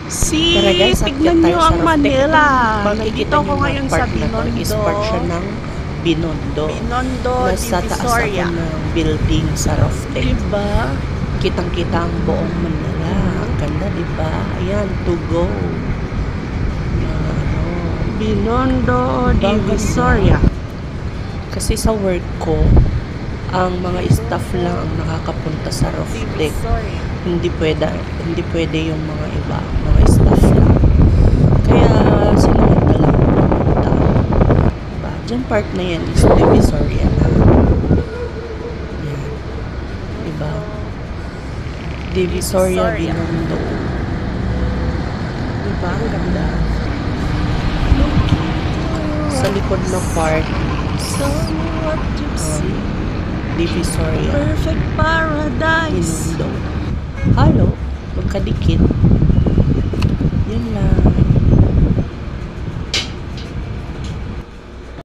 Tara guys, Tignan akyat tayo nyo sa ang roof deck. Manila. Makikita Nandito nyo ko na ngayon part sa na to is Binondo. part siya ng Binondo. Binondo, Nasa taas ako Divisoria. ng building sa roof deck. Diba? Kitang-kita ang buong Manila. Ang ganda, diba? Ayan, to go. Ano, Binondo, diba ang Divisoria. ganda? Kasi sa work ko, ang mga staff lang ang nakakapunta sa roof deck. Divisoria. Hindi pwede yung mga iba, mga staff lang. Kaya sinunod na lang pumunta. Diba? Diyan part na yan is Divisoria na. Yan. Diba? Divisoria, Binondo. Diba? Ang ganda. Sa likod ng part So what you see? Divisoria, Perfect paradise. Binondo. Halo, magkadikit.